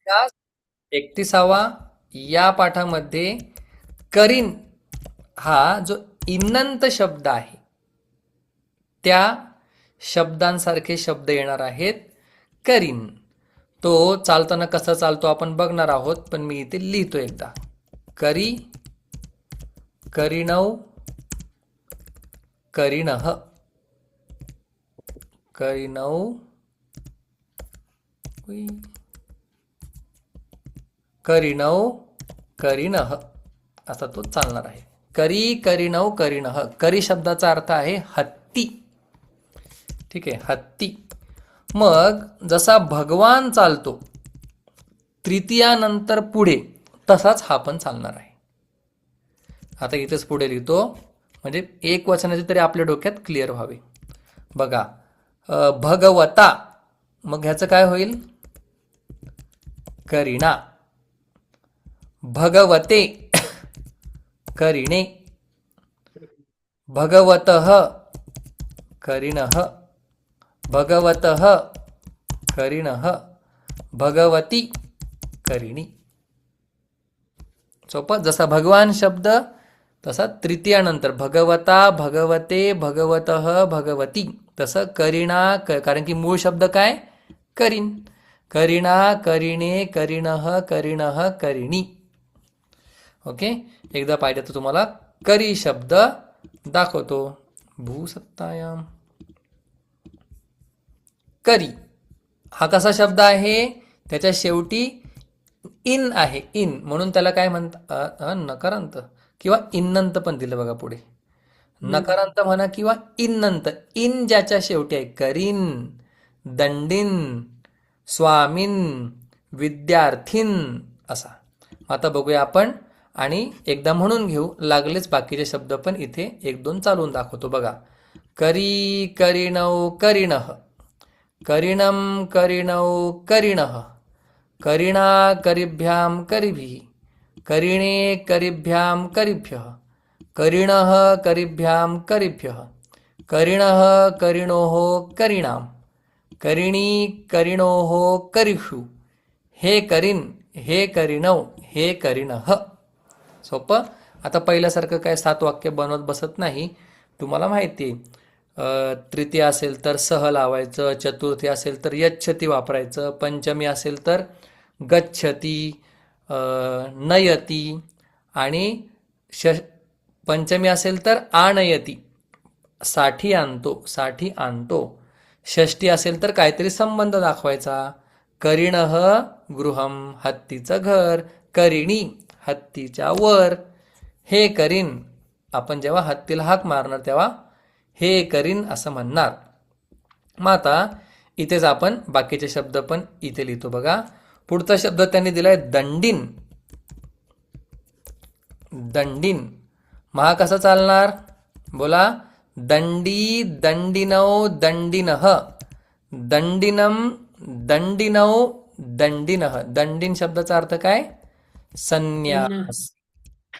या 31वा या पाठामध्ये करीन हा जो इन्नंत शब्द आहे त्या शब्दांसारखे शब्द येणार आहेत करीन. तो चालताना कसा चालतो आपण बघणार आहोत, पण मी इथे लिहितो एकदा. करी, करीणौ, करीणः, करीणौ, करीणौ, करीणः असा तो चालणार आहे. करी, करीणौ, करीणः. करी शब्दाचा अर्थ आहे हत्ती. ठीक आहे, हत्ती. मग जसा भगवान चालतो तृतीयानंतर पुढे, तसाच हा पण चालणार आहे. आता इथेच पुढे लिहितो म्हणजे एक वचनाचे तरी आपल्या डोक्यात क्लिअर व्हावे. बघा, भगवता, मग ह्याचं काय होईल? करीणा. भगवते, करीणे. भगवतः, करीणः. भगवतः, करीणः. भगवती, करीणी. सोपं. जसा भगवान शब्द तसा तृतीयानंतर भगवता, भगवते, भगवतः, भगवती. तसं करीणा, कारण की मूळ शब्द काय? करीन. करीणा, करीणे, करीणः, करीणः, करीणी. ओके. एकदा पाहिजे तर तुम्हाला करी शब्द दाखवतो. भूसत्तायाम करी हा कसा शब्द आहे? त्याच्या शेवटी इन आहे, इन, म्हणून त्याला काय म्हणतात? नकारांत किंवा इन्नंत पण दिलं बघा पुढे. नकारांत म्हणा किंवा इन्नंत. इन ज्याच्या शेवटी आहे, करीन, दंडीन, स्वामीन, विद्यार्थीन असा. आता बघूया आपण आणि एकदा म्हणून घेऊ, लागलेच बाकीचे शब्द पण इथे एक दोन चालवून दाखवतो. बघा, करी, करीणौ, करीणः. करीणम, करीणौ, करीणः. करीणा, करीभ्याम, करीभिः. करीणे, करीभ्याम, करीभ्यः. करीणः, करीभ्याम, करीभ्यः. करीणः, करीणोः, करीणाम. करीणी, करीणोः, करीषु. हे करीन, हे करीणौ, हे करीणः. सोपं. आता पहिल्यासारखं काय 7 वाक्य बनवत बसत नाही, तुम्हाला माहिती आहे. तृतीय असेल तर सह लावायचं, चतुर्थी असेल तर यच्छती वापरायचं, पंचमी असेल तर गच्छती, नयती, आणि पंचमी असेल तर आणयती, साठी आणतो, साठी आणतो. षष्टी असेल तर काहीतरी संबंध दाखवायचा. करीणः, गृहम, हत्तीचं घर. करीणी, हत्तीच्या वर. हे करीन, आपण जेव्हा हत्तीला हाक मारणार तेव्हा हे करीन असं म्हणणार. मग आता इथेच आपण बाकीचे शब्द पण इथे लिहितो. बघा, पुढचा शब्द त्यांनी दिलाय दंडीन. दंडीन, मग हा कसा चालणार? बोला. दंडी, दंडिनौ, दंडिनः. दंडिनम, दंडिनौ, दंडिनः. दंडीन शब्दाचा अर्थ काय? संन्यास,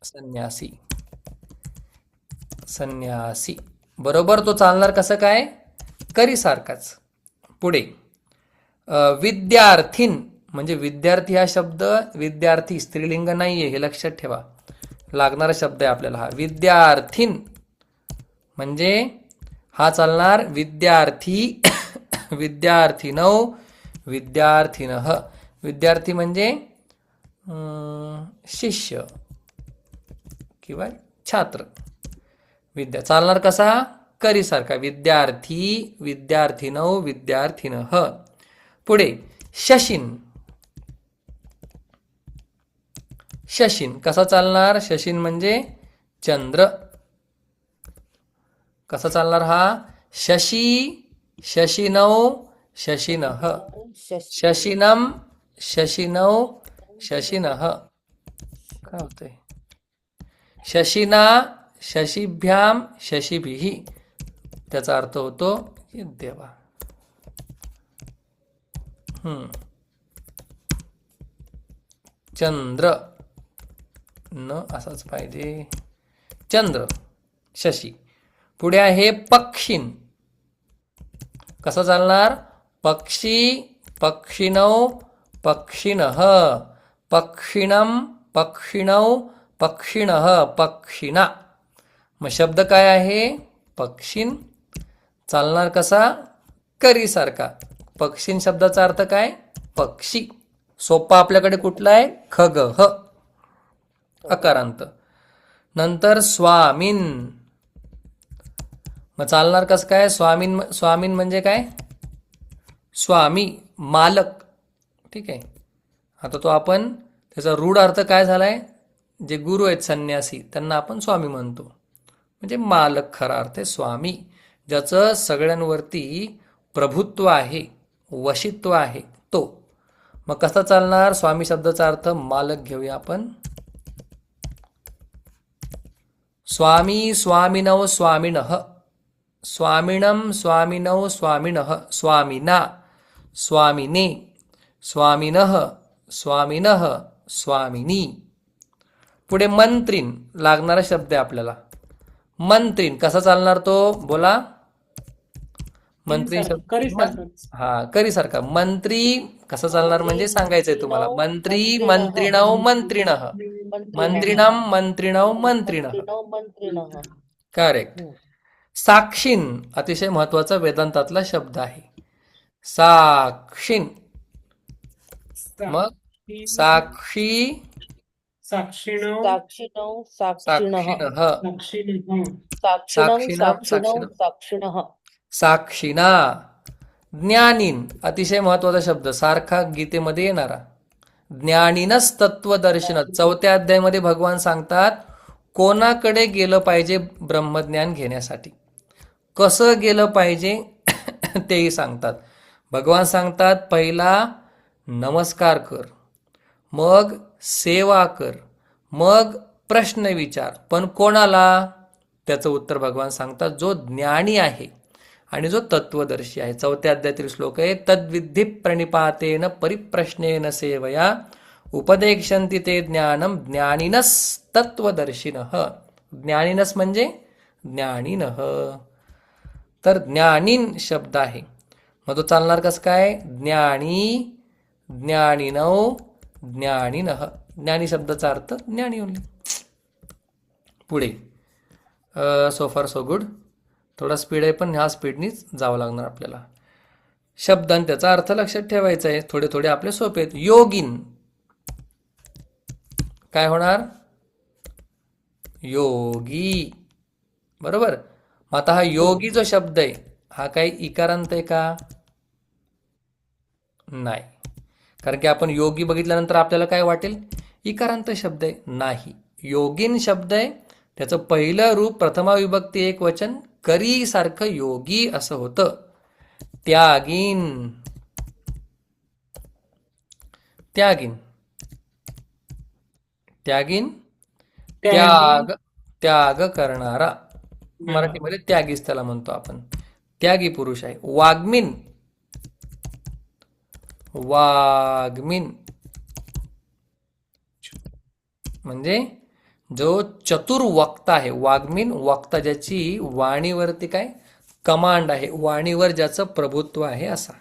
संन्यासी, संन्यासी. बरोबर. तो चालणार कसं काय? करी सारखाच. पुढे विद्यार्थीन, म्हणजे विद्यार्थी हा शब्द विद्यार्थी स्त्रीलिंग नाहीये, हे लक्षात ठेवा. लागणारा शब्द आहे आपल्याला हा. विद्यार्थीन म्हणजे हा चालणार विद्यार्थी, विद्यार्थिनौ, विद्यार्थिनः. विद्यार्थी म्हणजे शिष्य किंवा छात्र. विद्या चालणार कसा? करी सारखा. विद्यार्थी, विद्यार्थिनौ, विद्यार्थिनः. पुढे शशीन. शशीन कसा चालणार? शशीन म्हणजे चंद्र. कसा चालणार हा? शशी, शशीनौ, शशीनः. शशीनम, शशीनौ, शशीनः. काय होतंय? शशीना, शशीभ्याम, शशीभिः. त्याचा अर्थ होतो देवा. चंद्र, न असाच पाहिजे. चंद्र, शशी. पुढे आहे पक्षीन. कसं चालणार? पक्षी, पक्षिणौ, पक्षिणः, पक्षिणं, पक्षिणौ, पक्षिणः, पक्षिणा. मग शब्द काय आहे? पक्षीन. चालणार कसा? करीसारखा. पक्षीन शब्दाचा अर्थ काय? पक्षी. सोपा आपल्याकडे कुठला आहे? खग, ह, अकारांत. नंतर स्वामीन. मग चालणार कसं काय? स्वामीन, स्वामीन म्हणजे काय? स्वामी, मालक. ठीक आहे. आता तो आपण त्याचा रूढ अर्थ काय झालाय? जे गुरु आहेत संन्यासी त्यांना आपण स्वामी म्हणतो, म्हणजे मालक खरा अर्थ आहे स्वामी, ज्याचं सगळ्यांवरती प्रभुत्व आहे, वशित्व आहे तो. मग कसा चालणार? स्वामी शब्दाचा अर्थ मालक घेऊया आपण. स्वामी, स्वामिनौ, स्वामिनः, स्वामिनं, स्वामिनौ, स्वामिनः, स्वामिना, स्वामिने, स्वामिनः, स्वामिनः, स्वामिनी. पुढे मंत्रीन लागणारा शब्द आहे आपल्याला. मंत्रीन कसा चालणार तो? बोला. मंत्री शब्द, हा, करीसारखा. मंत्री कसा चालणार म्हणजे सांगायचंय तुम्हाला. मंत्री, मंत्रिणौ, मंत्रिणः, मंत्रिणं, मंत्रिणौ, मंत्रिणः. करेक्ट. साक्षीन अतिशय महत्वाचा वेदांतातला शब्द आहे. साक्षीन. मग साक्षी, साक्षिणौ, साक्षिणौ, साक्षिणः, साक्षिणः, साक्षिणं, साक्षिणः. साक्षिणा. ज्ञानीन अतिशय महत्वाचा शब्द, सारखा गीतेमध्ये येणारा. ज्ञानीनच तत्वदर्शन. 4थ्या अध्यायामध्ये भगवान सांगतात कोणाकडे गेलं पाहिजे ब्रह्मज्ञान घेण्यासाठी, कसं गेलं पाहिजे तेही सांगतात. भगवान सांगतात पहिला नमस्कार कर, मग सेवा कर, मग प्रश्न विचार. पण कोणाला? त्याचं उत्तर भगवान सांगतात जो ज्ञानी आहे आणि जो तत्वदर्शी आहे. 4थ्या अध्यायातील श्लोक आहे. तद्विद्धि प्रणिपातेन परिप्रश्नेन सेवया उपदेक्षन्ति ते ज्ञानम ज्ञानिनस तत्वदर्शिनः. ज्ञानिनस म्हणजे ज्ञानिनः. तर ज्ञानीन शब्द आहे. मग तो चालणार कसं काय? ज्ञानी, ज्ञानिनौ, ज्ञानिनः. ज्ञानी शब्दाचा अर्थ ज्ञानी ओनली. पुढे सो फार सो गुड. थोडा स्पीड आहे पण ह्या स्पीडनीच जावं लागणार आपल्याला. शब्द आणि त्याचा अर्थ लक्षात ठेवायचा आहे. थोडे थोडे आपले सोपे आहेत. योगिन काय होणार? योगी. बरोबर. मग आता हा योगी जो शब्द आहे हा काही इकारांत आहे का? नाही. कारण की आपण योगी बघितल्यानंतर आपल्याला काय वाटेल? इकारांत शब्द आहे. नाही. योगिन शब्द आहे. त्याचं पहिलं रूप प्रथमा विभक्ती एक वचन करी सारखं योगी असं होतं. त्यागीन, त्यागीन, त्यागीन, त्याग, त्याग करणारा. मराठीमध्ये त्यागीच त्याला म्हणतो आपण. त्यागी पुरुष आहे. वाग्मिन, वाग्मिन म्हणजे जो चतुर वक्ता आहे. वाग्मिन वक्ता, ज्याची वाणीवरती काय कमांड आहे, वाणीवर ज्याचं प्रभुत्व आहे असा.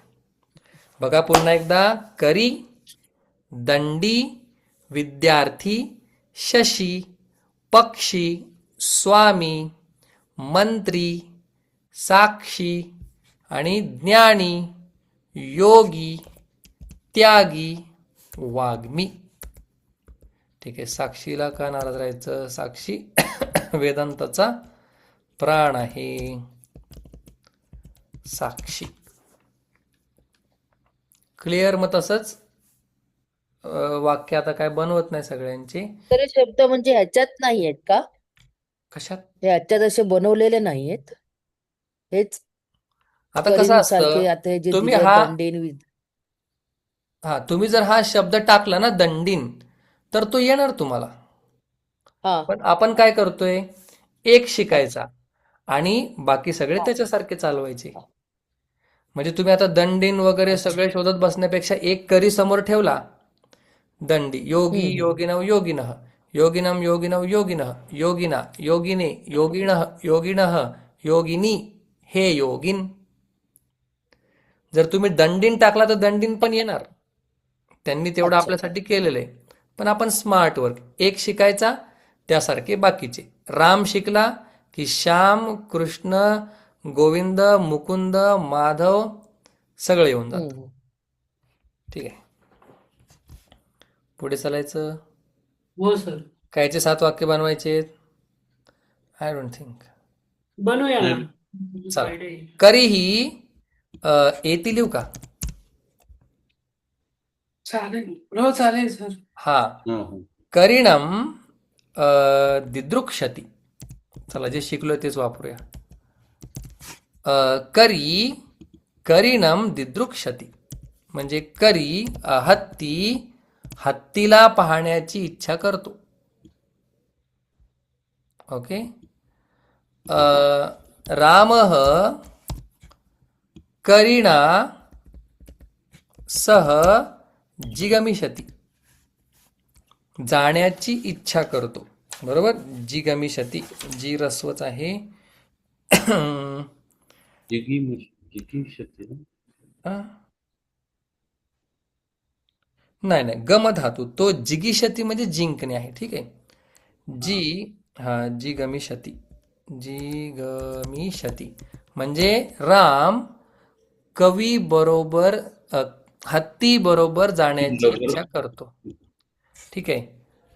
बघा पुन्हा एकदा. करी, दंडी, विद्यार्थी, शशी, पक्षी, स्वामी, मंत्री, साक्षी आणि ज्ञानी, योगी, त्यागी, वाग्मी. ठीक आहे. साक्षीला का नाराज राहायचं? साक्षी वेदांताचा प्राण आहे. साक्षी. क्लिअर. मग तसंच वाक्य आता काय बनवत नाही सगळ्यांचे. तर हे शब्द म्हणजे ह्याच्यात नाही आहेत का? कशात? हे ह्याच्यात असे बनवलेले नाही आहेत. हेच आता कसं करीन असतं, सारखे आता हे जे तुम्ही दिले हा दंडेन तुम्ही जर हा शब्द टाकला ना दंडीन, तर तो येणार तुम्हाला. हा पण आपण काय करतोय? एक शिकायचा आणि बाकी सगळे त्याच्यासारखे चालवायचे. म्हणजे तुम्ही आता दंडीन वगैरे सगळे शोधत बसण्यापेक्षा एक करी समोर ठेवला. दंडी, योगी, योगिनौ, योगिनः, योगिनम, योगिनौ, योगिनः, योगिना, योगिने, योगिणः, योगिणः, योगिनी, हे योगिन. जर तुम्ही दंडीन टाकला तर दंडीन पण येणार, त्यांनी तेवढं अच्छा. आपल्यासाठी केलेलं आहे. पण आपण स्मार्ट वर्क एक शिकायचा त्यासारखे बाकीचे. राम शिकला की श्याम, कृष्ण, गोविंद, मुकुंद, माधव सगळं येऊन जातं. हम्म. ठीक आहे. पुढे चालायचं. हो सर. कायचे 7 वाक्य बनवायचे? I don't think. बनवूया ना. चला. आयडिया आहे. करीही येती लिहू का? चालेल. हो चालेल सर. हा. करिणम दिदृक्षति. चला जे शिकलो तेच वापरूया. करी करिणम दिदृक्षति म्हणजे करी हत्ती हत्तीला पाहण्याची इच्छा करतो. ओके. रामः करिणा सह जिगमिषति जाण्याची इच्छा करतो. बरोबर. जिगमिषति जी रस्वच आहे. आ? नाही नाही गम धातू तो जिगिषती म्हणजे जिंकणे आहे. ठीक आहे. जिगमिषति जिगमिषति म्हणजे राम कवी बरोबर हत्ती बरोबर जाण्याची इच्छा करतो. ठीक आहे.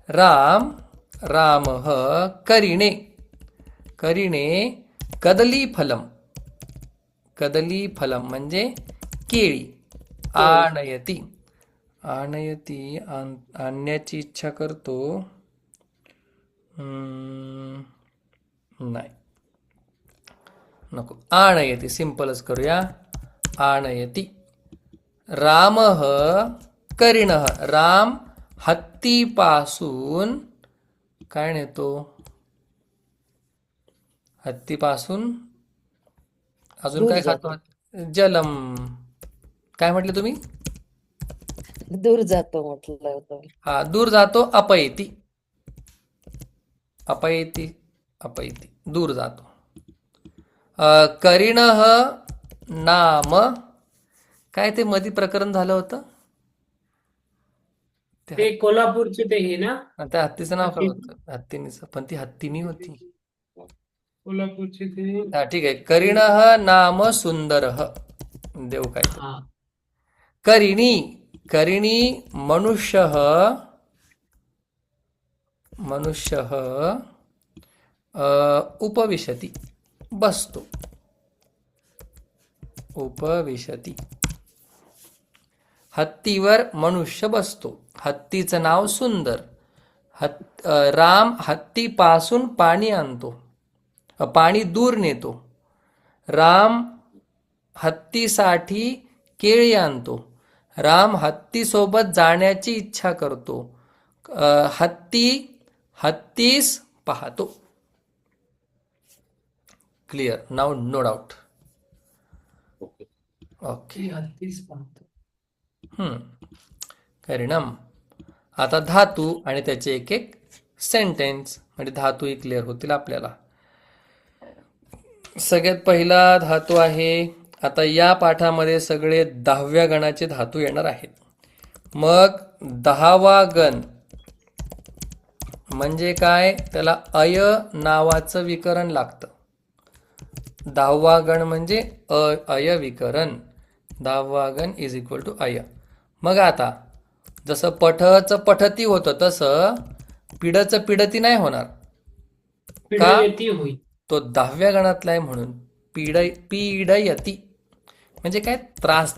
रामः करिणे कदलीफलम म्हणजे केळी आणयती आणण्याची इच्छा करतो. नाही नको. आणयती सिंपलच करूया. आणयती. रामः करिणः राम हत्तीपासून काय नेतो? हत्तीपासून अजून दूर काय जातो. खातो? जलम. काय म्हटले तुम्ही? दूर जातो म्हटलं होतं. हा दूर जातो. अपयती दूर जातो. करिणः नाम काय ते मधी प्रकरण झालं होतं ते कोल्हापूरचे ते हे ना. त्या हत्तीचं नाव काय हत्ती. होतं? हत्तीनीचं. पण ती हत्तीनी होती. कोल्हापूरचे ते. हा ठीक आहे. करिणः नाम सुंदरः देव काय ते. हा. करिणी मनुष्यः उपविशति बसतो. उपविशति. हत्तीवर मनुष्य बसतो. हत्तीचं नाव सुंदर. राम हत्तीपासून पाणी आणतो. पाणी दूर नेतो. राम हत्तीसाठी केळी आणतो. राम हत्तीसोबत जाण्याची इच्छा करतो. हत्तीस पाहतो. क्लिअर. नाव नो डाऊट. ओके. ते हत्तीच पाहतो. करिणम. आता धातू आणि त्याचे एक एक सेंटेन्स म्हणजे धातूही क्लिअर होतील आपल्याला. सगळ्यात पहिला धातू आहे. आता या पाठामध्ये सगळे 10व्या गणाचे धातू येणार आहेत. मग 10वा गण म्हणजे काय? त्याला अय नावाचं विकरण लागतं. 10वा गण म्हणजे अय विकरण. 10वा गण इज इक्वल टू अय. मग आता जसं पठचं पठती होतं तसं पिढचं पिढती नाही होणार. पिढयती होईल. तो 10व्या गणातला आहे म्हणून. पीडयती म्हणजे काय? त्रास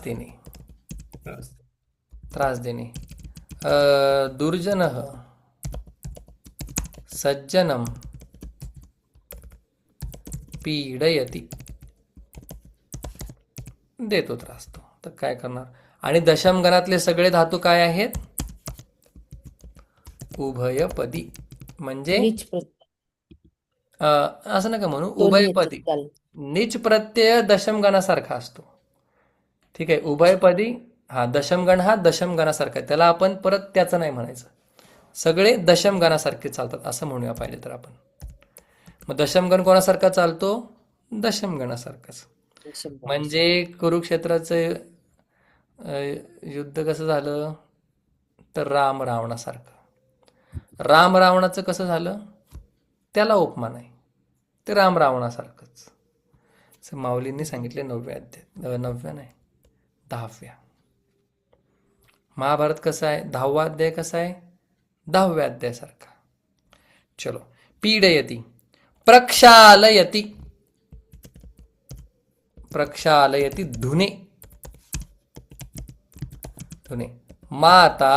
देणे. दुर्जनः सज्जनम पीडयती देतो त्रास तो. तर काय करणार? आणि दशम गणातले सगळे धातू काय आहेत? उभयपदी म्हणजे नीच प्रत्यय. असं नका म्हणू. दोन्ही उभयपदी. याच्यात चालेल. नीच प्रत्यय दशमगणासारखा असतो. ठीक आहे. उभयपदी दशमगण हा दशमगणासारखा आहे. त्याला आपण परत त्याचं नाही म्हणायचं. सगळे दशमगणासारखे चालतात असं म्हणूया पाहिजे तर आपण. मग दशमगण कोणासारखा चालतो? दशमगणासारखाच. म्हणजे कुरुक्षेत्राचं युद्ध कसं झालं? तर राम रावणासारखं. राम रावणाचं कसं झालं? त्याला उपमान आहे. ते राम रावणासारखंच. असं माऊलींनी सांगितले 9व्या अध्याय, 9व्या नाही 10व्या. महाभारत कसं आहे? 10वा अध्याय कसा आहे? 10व्या अध्यायासारखा. चलो. पीडयती, प्रक्षालयती, प्रक्षालयती धुने, धुने. माता,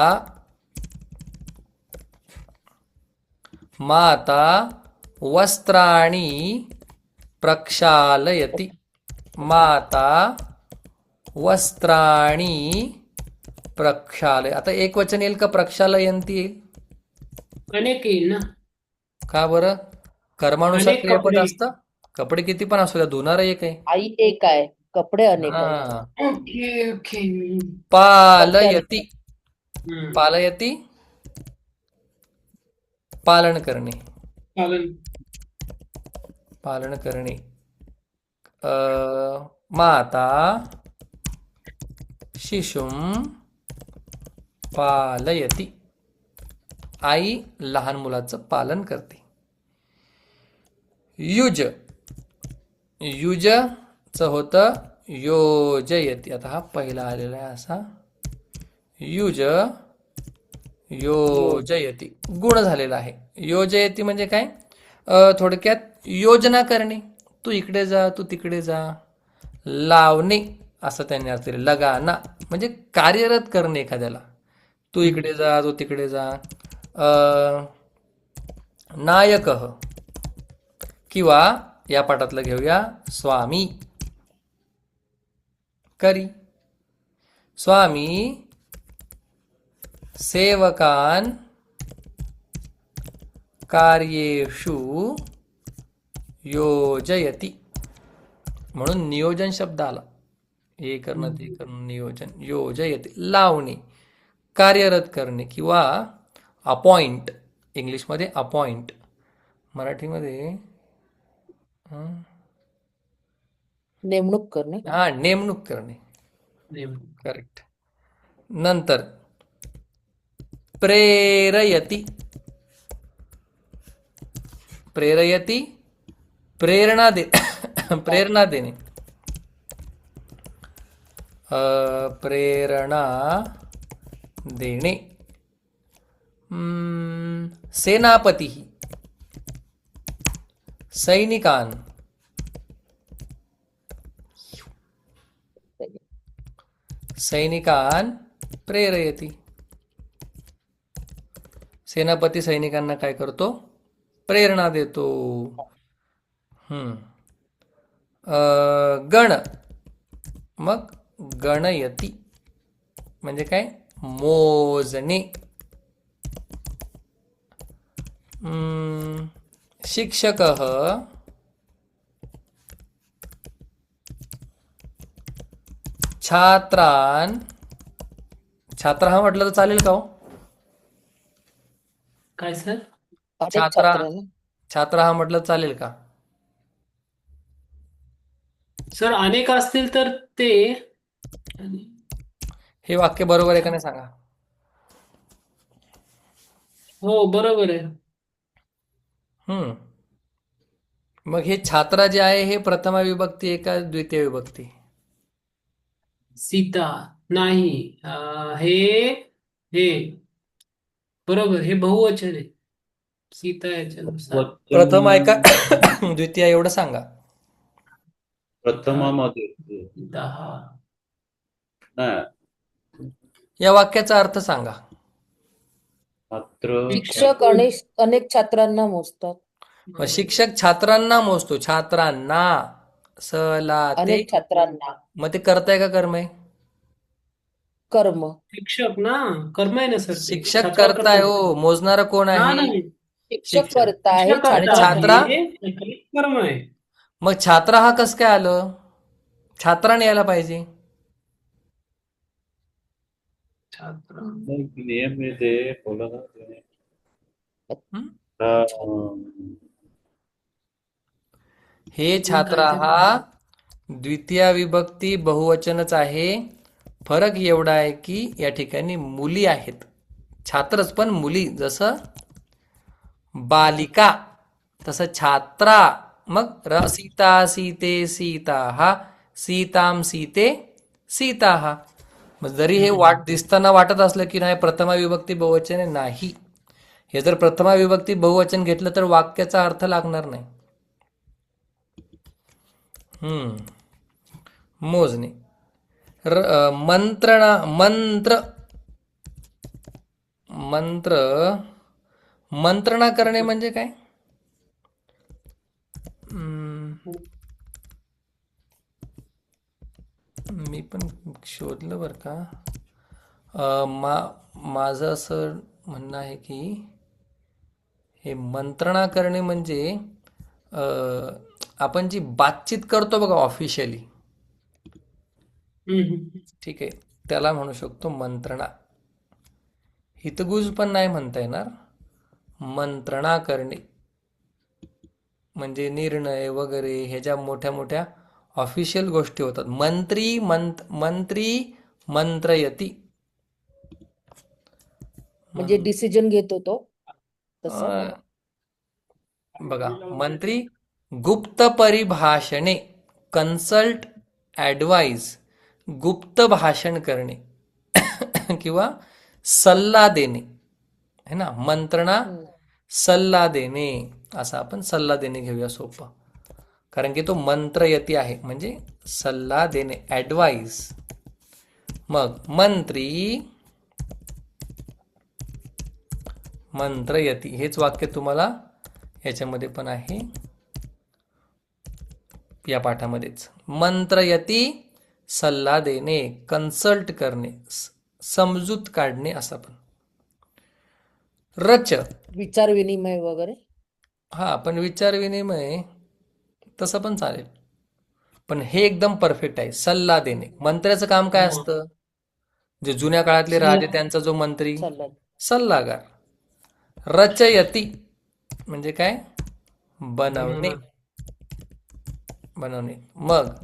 माता वस्त्राणी प्रक्षालयति, माता वस्त्राणी प्रक्षालय. आता एक वचन येईल का प्रक्षालयंती येईल? अनेक येईल ना. का बरं? कर्मानुसार अनेक क्रियापद कपडे. असतं. कपडे किती पण असू द्या, धुणार एक आहे. आई एक आहे, कपडे अनेक आहेत. हा. Okay okay. पालयती, हम्म. पालयती पालन करणे, पालन. पालन करणे. माता शिशुम पालयती, आई लहान मुलाचं पालन करते. युज, युजचं होतं योजयती. आता हा पहिला आलेला आहे असा. युज योजयती गुण झालेला आहे. योजयती म्हणजे काय? थोडक्यात योजना करणे. तू इकडे जा, तू तिकडे जा. लावणे असं त्यांनी अर्थ दिले. लगाना म्हणजे कार्यरत करणे एखाद्याला. तू इकडे जा, तू तिकडे जा. नायक किंवा या पाठातलं घेऊया स्वामी. करी, स्वामी सेवकान कार्येषु योजयती. म्हणून नियोजन शब्द आला. हे करणं ते करणं, नियोजन. योजयती लावणे, कार्यरत करणे किंवा अपॉइंट. इंग्लिशमध्ये अपॉइंट, मराठीमध्ये नेमणूक करणे. हा नेमणूक करणे. करेक्ट. नंतर प्रेरयती, प्रेरयती प्रेरणा दे प्रेरणा देणे. प्रेरणा देणे. सेनापती, सैनिकान, सैनिकान प्रेरयती. सेनापती सैनिकांना काय करतो? प्रेरणा देतो. गण, मग गणयती म्हणजे काय? मोजणे. शिक्षक छात्रान, छात्र हा म्हटलं तर चालेल का हो? काय सर? अनेक छात्रा, छात्रांना. छात्र हा म्हटलं तर चालेल का? सर अनेक असतील तर ते हे वाक्य बरोबर आहे का नाही सांगा? हो बरोबर आहे. मग हे छात्रा जे आहे हे प्रथमा विभक्ती आहे का द्वितीय विभक्ती? सीता नाही. हे हे बरोबर, हे बहुवचन आहे. सीता याच्यानुसार प्रथम आहे का द्वितीय एवढं सांगा. प्रथमामध्ये 10. नाही, या वाक्याचा अर्थ सांगा. मात्र शिक्षक अनेक छात्रांना मोजतात. मग शिक्षक छात्रांना मोजतो. छात्रांना सला ते. अनेक छात्रांना. मग ते करताय का कर्म आहे? कर्म. शिक्षक ना, कर्म आहे ना सर ते. शिक्षक छात्रा करताय कर्म. हो. मोजणारं कोण ना आहे? नाही, शिक्षक शिक्षक. करता आहे, शिक्षक आणि करता छात्रा? आहे, हे कर्म आहे. मग छात्रा हा कसं काय आलं? छात्राने यायला पाहिजे. छात्रा. नियम आहे ते, बोला ना ते. हं? हे छात्रा हा द्वितीय विभक्ती बहुवचनच आहे. फरक एवढा आहे की या ठिकाणी मुली आहेत. छात्रच पण मुली, जसं बालिका तसं छात्रा. मग सीता सीते सीता हा, सीताम सीते सीता हा. मग जरी हे दिसताना वाटत असलं की नाही प्रथमा विभक्ती बहुवचन आहे, नाही. हे जर प्रथमा विभक्ती बहुवचन घेतलं तर वाक्याचा अर्थ लागणार नाही. मोजणे. मंत्रणा, मंत्र, मंत्र, मंत्रणा करणे म्हणजे काय? मी पण शोधलं बरं का. माझं असं म्हणणं आहे की हे मंत्रणा करणे म्हणजे आपण जी बातचीत करतो बघा ऑफिशियली, ठीक आहे, त्याला म्हणू शकतो मंत्रणा. हितगुज पण नाही म्हणता येणार. मंत्रणा करणे म्हणजे निर्णय वगैरे ह्याच्या मोठ्या मोठ्या ऑफिशियल गोष्टी होतात. मंत्री मंत्रयती. म्हणजे डिसिजन घेतो तो तसं. अं, बघा, मंत्री गुप्त परिभाषणे, कन्सल्ट, ॲडवाइस, गुप्त भाषण करणे किंवा सल्ला देणे, है ना. मंत्रणा सल्ला देणे, असा आपण सल्ला देणे घेऊया सोपं, कारण की तो मंत्रयती आहे म्हणजे सल्ला देणे, ॲडवाइस. मग मंत्री मंत्रयती हेच वाक्य तुम्हाला याच्यामध्ये पण आहे, या पाठामध्येच. मंत्रयती सल्ला देणे, कन्सल्ट करणे, समजूत काढणे असं पण. रच, विचार विनिमय वगैरे. हा पण विचार विनिमय तसं पण चालेल, पण हे एकदम परफेक्ट आहे. सल्ला देणे. मंत्र्याचं काम काय असतं? जे जुन्या काळातले राजे त्यांचा जो मंत्री, सल्ला. सल्लागार. रचयती म्हणजे काय? बनवणे, बनवणे. मग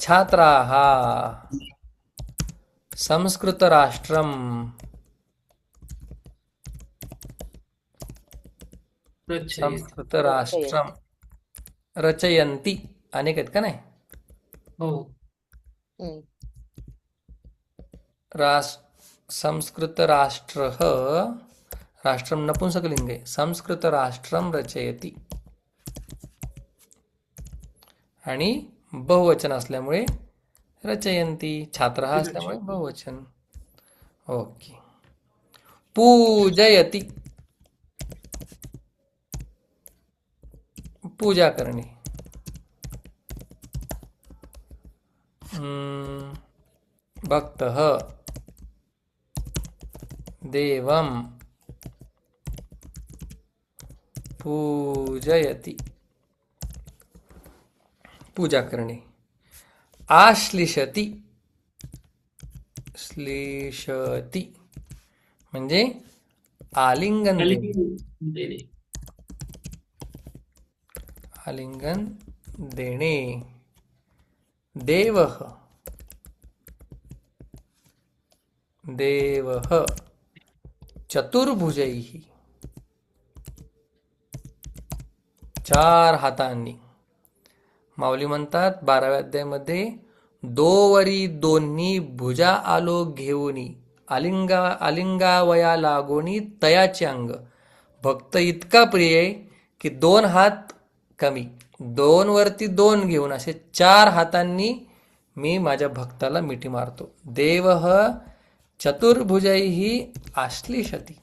छात्रा हा संस्कृत राष्ट्रम, संस्कृत राष्ट्रम रचयंती. अनेक आहेत का नाही? हो. संस्कृत राष्ट्र, राष्ट्रम नपुंसकलिंग आहे. संस्कृत राष्ट्रम रचयती आणि बहुवचन असल्यामुळे रचयंती, छात्र हा असल्यामुळे बहुवचन. ओके. पूजयती, पूजा करणे. भक्तः देवं पूजयति, पूजा करणे. आश्लिषति, श्लिषति म्हणजे आलिंगन देणे, आलिंगन देणे. देवः, देवः चतुर्भुजैः, चार हातांनी. माऊली म्हणतात 12व्या अध्यायामध्ये, दोवरी दोन्ही भुजा आलो घेऊनी, आलिंगावया लागोनी तयाचे अंग. भक्त इतका प्रिय आहे की 2 हात कमी, 2 वरती 2 घेऊन असे 4 हातांनी मी माझ्या भक्ताला मिठी मारतो. देवः चतुर्भुजैः आश्लिषति.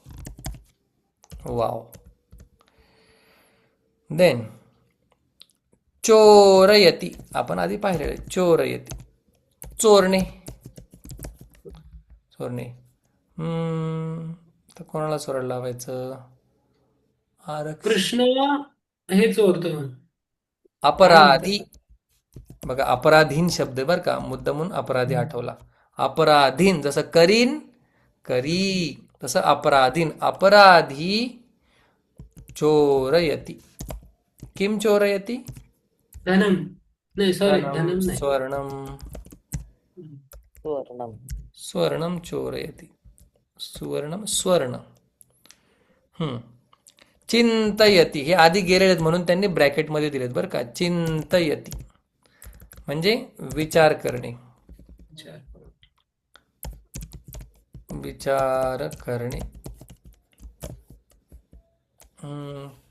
वाव. देन चोरयती, आपण आधी पाहिलेले. चोरयती चोरणे, चोरणे. तर कोणाला चोरायला लावायचं? कृष्ण हे चोरतो. अपराधी. बघा, अपराधीन शब्द बर का, मुद्दामून अपराधी आठवला. अपराधीन जसं करीन करी, तसं अपराधीन. अपराधी चोरयती. किम चोरयती? धनम नाही, सॉरी, धनम नाही. स्वर्णम, सुवर्णम. स्वर्णम चोरयती. सुवर्णम स्वर्ण. चिंतयती हे आधी गेलेले आहेत म्हणून त्यांनी ब्रॅकेटमध्ये दिलेत बरं का. चिंतयती म्हणजे विचार करणे. विचार करू. विचार करणे.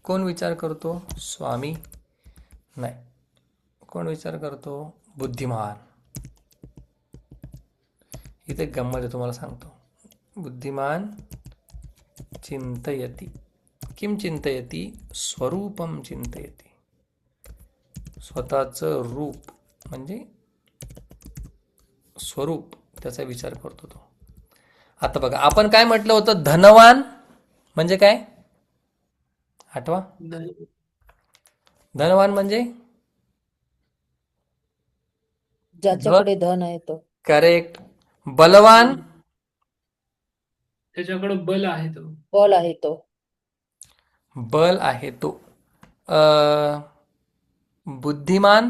कोण विचार करतो? स्वामी नाही. कोण विचार करतो? बुद्धिमान. इथे गंमत आहे तुम्हाला सांगतो. बुद्धिमान चिंतयती. किम चिंतयती? स्वरूपम चिंतयती. स्वतःचं रूप म्हणजे स्वरूप त्याचा विचार करतो तो. आता बघा आपण काय म्हटलं होतं? धनवान म्हणजे काय? आठवा. धन- धनवान म्हणजे ज्याच्याकडे धन आहे तो. करेक्ट. बलवान त्याच्याकडे बल आहे तो. बल आहे तो. बल आहे तो. बुद्धिमान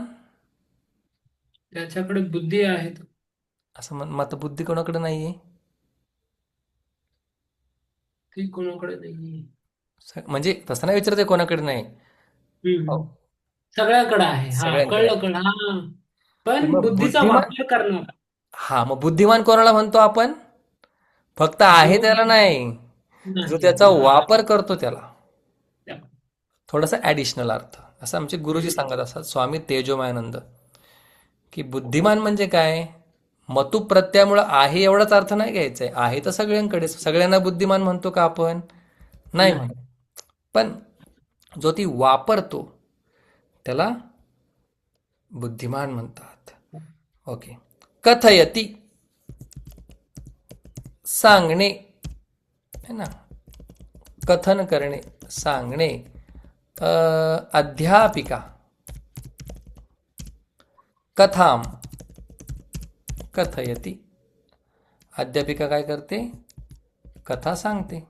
त्याच्याकडे बुद्धी आहे तो. असं मग आता बुद्धी कोणाकडे नाहीये. ती कोणाकडे नाही. म्हणजे तसं नाही विचारते कोणाकडे नाही. हो, सगळ्याकडे आहे. हा, सगळ्यांकडे आहे. कळलं. हा, तर पण मग बुद्धीचा बुद्धिमान. वापर करणारा. हा, मग बुद्धिमान कोणाला म्हणतो आपण? फक्त आहे जो त्याला नाही, जो नाही. त्याचा हा, वापर करतो त्याला. त्या- थोडासा ऍडिशनल अर्थ असं आमचे गुरुजी सांगत असतात, स्वामी तेजोमयानंद, की बुद्धिमान म्हणजे काय? मतू प्रत्ययामुळे आहे एवढाच अर्थ नाही घ्यायचा आहे. आहे तर सगळ्यांकडेच. सगळ्यांना बुद्धिमान म्हणतो का आपण? नाही नाही. म्हणत. पण जो ती वापरतो त्याला बुद्धिमान म्हणतात. ओके. कथयती सांगणे है ना, कथन करणे, सांगणे. अध्यापिका कथाम कथयती. अध्यापिका काय करते? कथा सांगते.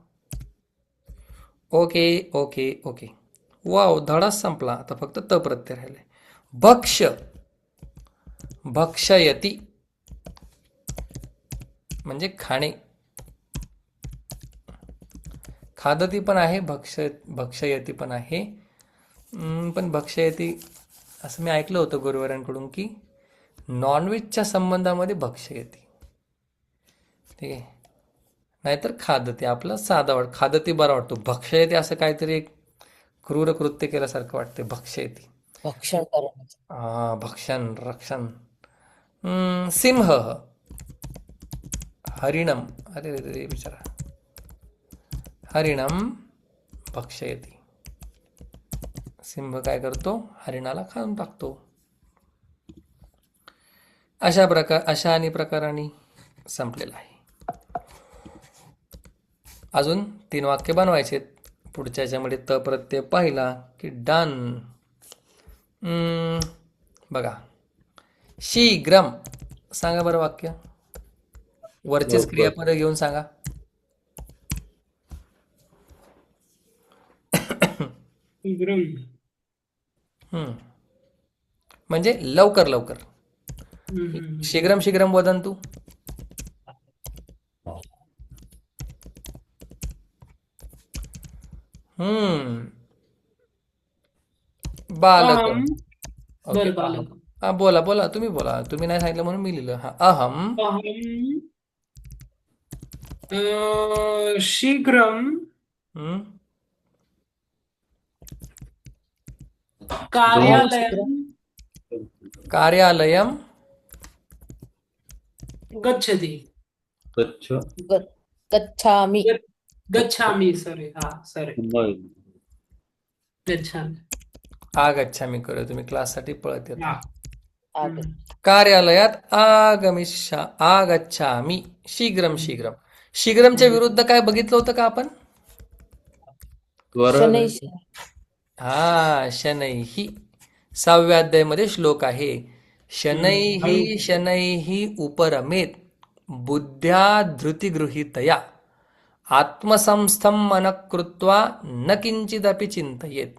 Okay okay okay. वाव, धडाच संपला. आता फक्त त प्रत्यय राहिले. भक्ष भक्षयती म्हणजे खाणे. खादती पण आहे, भक्षयती पण आहे. पण भक्षयती असं मी ऐकलं होतं गुरुवारांकडून की नॉनव्हेजच्या संबंधामध्ये भक्षयती. ठीक आहे. नाहीतर खादती आपला साधा वाट. खादती बरा वाटतो. भक्षयती असं काहीतरी एक क्रूर कृत्य केल्यासारखं वाटते. भक्षयती. भक्षण करण्याचं. भक्षण रक्षण. सिंह हरिणम. अरे रे रे बिचारा. हरिणम भक्षयती. सिंह काय करतो? हरिणाला खाऊन टाकतो. अशा आणि प्रकाराने संपलेला आहे. अजून 3 वाक्य बनवायचे. पुढच्या याच्यामध्ये त प्रत्यय पाहिला की डन. बघा, शीघ्रम. सांगा बरं वाक्य. वरचेच लवकर. क्रियापद घेऊन सांगा. शीघ्रम. म्हणजे लवकर लवकर. शीघ्रम शीघ्रम वदंतु. बालक. अहम. ओके. बरं, बालक. हा, बोला बोला, तुम्ही बोला. तुम्ही नाही सांगितलं म्हणून मी लिहिलं. हा, अहम. अहम शीघ्रम हम्म, कार्यालयम कार्यालयम गच्छति. गच्छ गच्छामि. गच्छामि. सॉरी. हा, सॉरी. पुन्हा गच्छामि. आगच्छामी करूया. तुम्ही क्लाससाठी पळत येता. हा. आगे. कार्यालयात आगच्छामी. शीघ्रम शीघ्रम. शीघ्रमच्या विरुद्ध काय बघितलं होतं का आपण? त्वरा शनै. हा, शनैही. 6व्या अध्यायामध्ये श्लोक आहे. शनैही शनैही उपरमेत बुद्ध्या धृतिगृहीतया आत्मसंस्थं मनः कृत्वा न किंचिदपि चिंतयेत.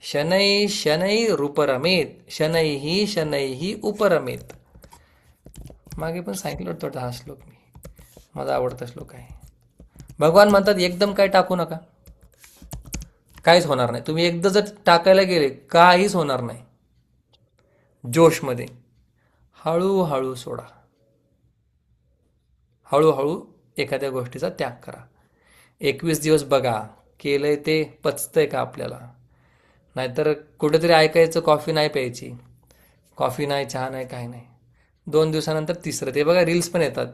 शनै शनैरुपरमेत. शनैही शनैही उपरमेत. मागे पण सांगितलं होतं हा श्लोक मी. माझा आवडता श्लोक आहे. भगवान म्हणतात एकदम काय टाकू नका, काहीच होणार नाही. तुम्ही एकदा जर टाकायला गेले काहीच होणार नाही. जोशमध्ये हळूहळू सोडा, हळूहळू एखाद्या गोष्टीचा त्याग करा. 21 दिवस बघा केलंय ते पचतंय का आपल्याला. नाहीतर कुठेतरी ऐकायचं कॉफी नाही प्यायची, कॉफी नाही, चहा नाही, काही नाही. 2 दिवसानंतर तिसरं. ते बघा रील्स पण येतात,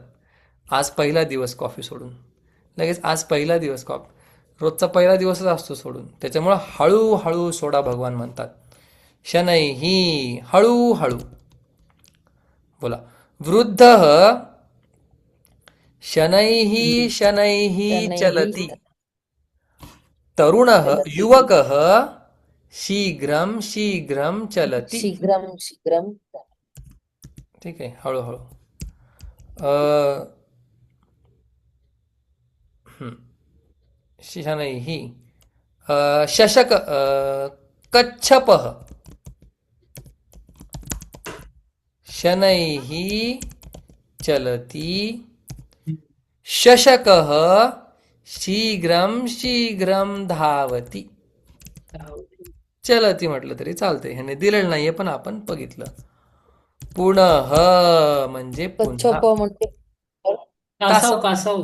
आज पहिला दिवस कॉफी सोडून, लगेच आज पहिला दिवस कॉफी. रोजचा पहिला दिवसच असतो सोडून. त्याच्यामुळं हळूहळू सोडा भगवान म्हणतात. शनैही, हळूहळू. बोला. वृद्ध शनैः शनैः शनैः चलति, तरुणः चलति, युवकः शीघ्रं शीघ्रं चलति. शीघ्रम शीघ्रम. ठीक आहे, हळूहळू. अ, हं. शनैः. शशक कच्छपः शनैः चलति, शशकः शीघ्रं शीघ्रं धावति. चलती म्हटलं तरी चालतंय, ह्याने दिलेलं नाहीये पण आपण बघितलं. पुनः म्हणजे पुन्हा. कच्छप म्हणजे कासव कासव.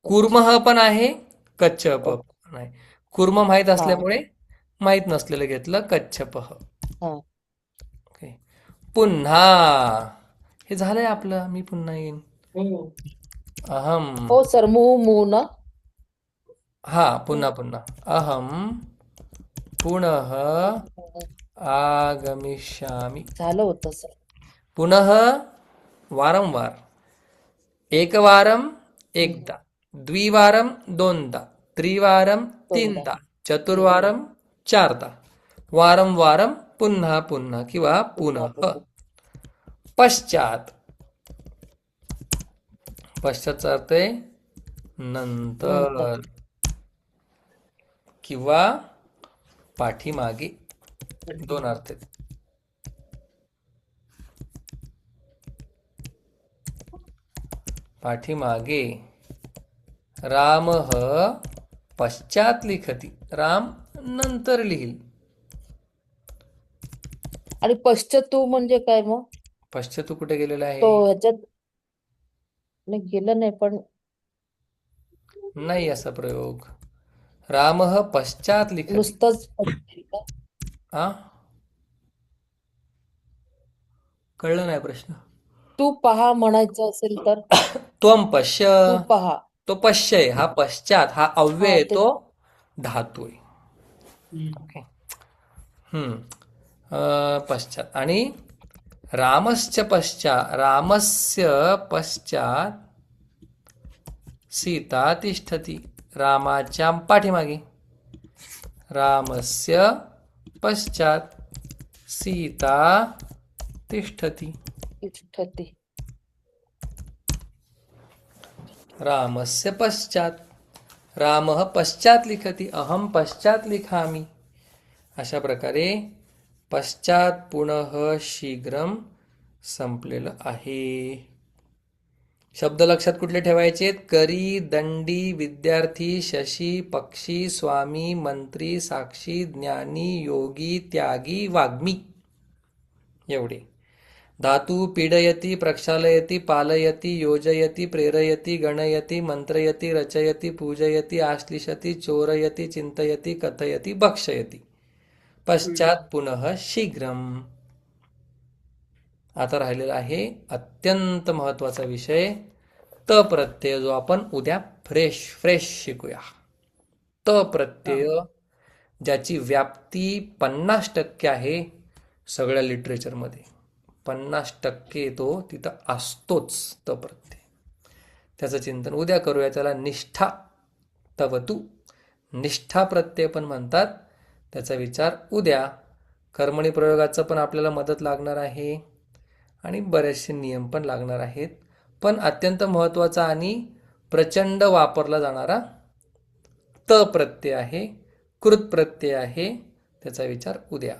कुर्मः पण आहे, कच्छप ओके. पण आहे. कुर्म माहीत हा असल्यामुळे माहीत नसलेलं घेतलं, कच्छपः. हा. ओके. पुन्हा हे झालंय आपलं. मी पुन्हा येईन. हो. अहम. हो सर, मुहू ना. हा, पुन्हा पुन्हा. अहम पुनः आगमिष्यामि. झालं होतं सर. पुनः वारंवार, एकवारम एकदा, द्विवारम दोनदा, त्रिवारम दोनदा. तीनदा, चतुर्वारम चारदा, वारं वारं पुन्हा पुन्हा किंवा पुन्हा पुनः. पुन्हा. पश्चात, पश्चातचा अर्थ आहे नंतर नंतर. किंवा पाठीमागे, दोन अर्थ आहेत. पाठीमागे. रामः पश्चात लिखती, राम नंतर लिहिल. आणि पश्चातू म्हणजे काय मग? पश्चात कुठे गेलेला तो आहे? ह्याच्यात नाही गेलं नाही पण नाही असा प्रयोग. रामः पश्चात लिखती. नुसतंच पश्चात का? हा, कळलं नाही प्रश्न. तू पहा म्हणायचं असेल तर त्वम पश्य, तू पहा. तो पश्य आहे. हा पश्चात, हा अव्यय हा आहे, ते तो धातू आहे. हम्म. ओके. पश्चात. आणि रामस्य पश्चात सीता तिष्ठती, रामाच्या पाठीमागे. रामस्य पश्चात सीता तिष्ठती. तिष्ठती. रामस्य पश्चात, रामः पश्चात लिखति, अहम पश्चात लिखामि. अशा प्रकारे पश्चात पुनः शीघ्रम संपलेलं आहे. शब्द लक्षात कुठले ठेवायचे? करी, दंडी, विद्यार्थी, शशी, पक्षी, स्वामी, मंत्री, साक्षी, ज्ञानी, योगी, त्यागी, वाग्मी. एवढे. धातू पीडयति, प्रक्षालयति, पालयति, योजयति, प्रेरयति, गणयति, मंत्रयति, रचयति, पूजयति, आश्लिषति, चोरयति, चिंतयति, कथयति, भक्षयति. पश्चात पुनः शीघ्रम. आता राहिलेला आहे अत्यंत महत्वाचा विषय, त प्रत्यय, जो आपण उद्या फ्रेश शिकूया. त प्रत्यय ज्याची व्याप्ती 50% आहे सगळ्या लिटरेचरमध्ये. 50% तो तिथं असतोच, त प्रत्यय. त्याचं चिंतन उद्या करूया. त्याला निष्ठा, तवतू निष्ठा प्रत्यय पण म्हणतात. त्याचा विचार उद्या. कर्मणी प्रयोगाचं पण आपल्याला मदत लागणार आहे आणि बरेचसे नियम पण लागणार आहेत. पण अत्यंत महत्त्वाचा आणि प्रचंड वापरला जाणारा त प्रत्यय आहे, कृत प्रत्यय आहे. त्याचा विचार उद्या.